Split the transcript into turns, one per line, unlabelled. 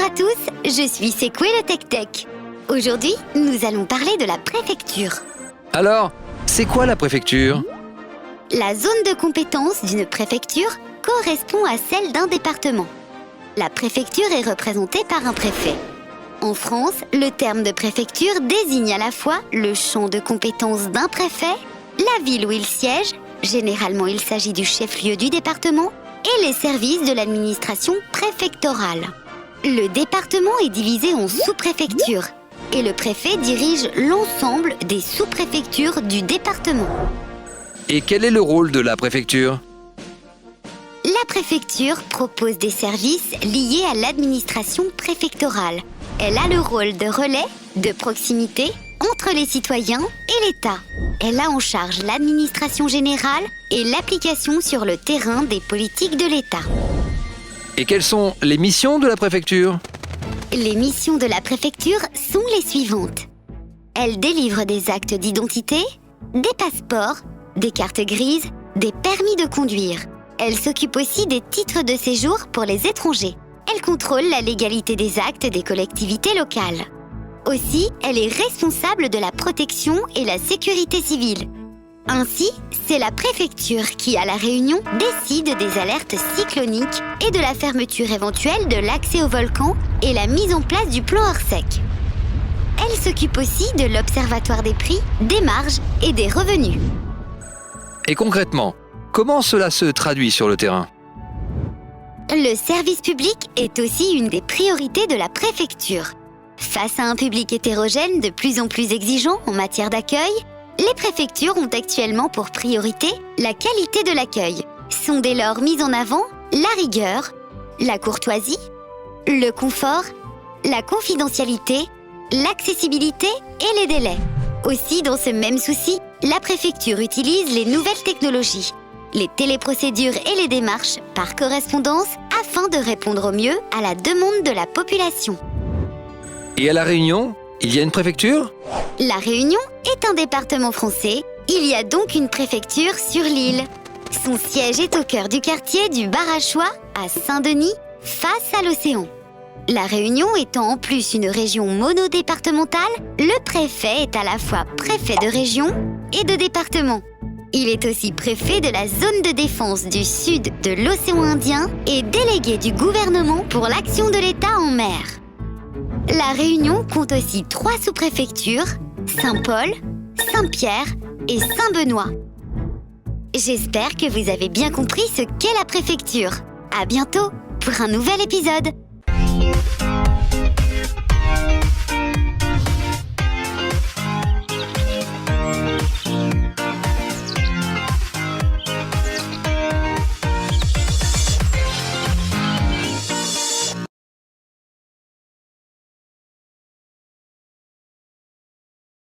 à tous, je suis Secoué le Tech-Tech. Aujourd'hui, nous allons parler de la préfecture.
Alors, c'est quoi la préfecture?
La zone de compétence d'une préfecture correspond à celle d'un département. La préfecture est représentée par un préfet. En France, le terme de préfecture désigne à la fois le champ de compétence d'un préfet, la ville où il siège, généralement il s'agit du chef-lieu du département, et les services de l'administration préfectorale. Le département est divisé en sous-préfectures et le préfet dirige l'ensemble des sous-préfectures du département.
Et quel est le rôle de la préfecture?
La préfecture propose des services liés à l'administration préfectorale. Elle a le rôle de relais, de proximité entre les citoyens et l'État. Elle a en charge l'administration générale et l'application sur le terrain des politiques de l'État.
Et quelles sont les missions de la préfecture?
Les missions de la préfecture sont les suivantes. Elle délivre des actes d'identité, des passeports, des cartes grises, des permis de conduire. Elle s'occupe aussi des titres de séjour pour les étrangers. Elle contrôle la légalité des actes des collectivités locales. Aussi, elle est responsable de la protection et la sécurité civile. Ainsi, c'est la préfecture qui, à La Réunion, décide des alertes cycloniques et de la fermeture éventuelle de l'accès au volcan et la mise en place du plan Orsec. Elle s'occupe aussi de l'observatoire des prix, des marges et des revenus.
Et concrètement, comment cela se traduit sur le terrain?
Le service public est aussi une des priorités de la préfecture. Face à un public hétérogène de plus en plus exigeant en matière d'accueil, les préfectures ont actuellement pour priorité la qualité de l'accueil. Sont dès lors mises en avant la rigueur, la courtoisie, le confort, la confidentialité, l'accessibilité et les délais. Aussi, dans ce même souci, la préfecture utilise les nouvelles technologies, les téléprocédures et les démarches par correspondance afin de répondre au mieux à la demande de la population.
Et à La Réunion, il y a une préfecture?
La Réunion est un département français. Il y a donc une préfecture sur l'île. Son siège est au cœur du quartier du Barachois, à Saint-Denis, face à l'océan. La Réunion étant en plus une région monodépartementale, le préfet est à la fois préfet de région et de département. Il est aussi préfet de la zone de défense du sud de l'océan Indien et délégué du gouvernement pour l'action de l'État en mer. La Réunion compte aussi 3 sous-préfectures, Saint-Paul, Saint-Pierre et Saint-Benoît. J'espère que vous avez bien compris ce qu'est la préfecture. À bientôt pour un nouvel épisode.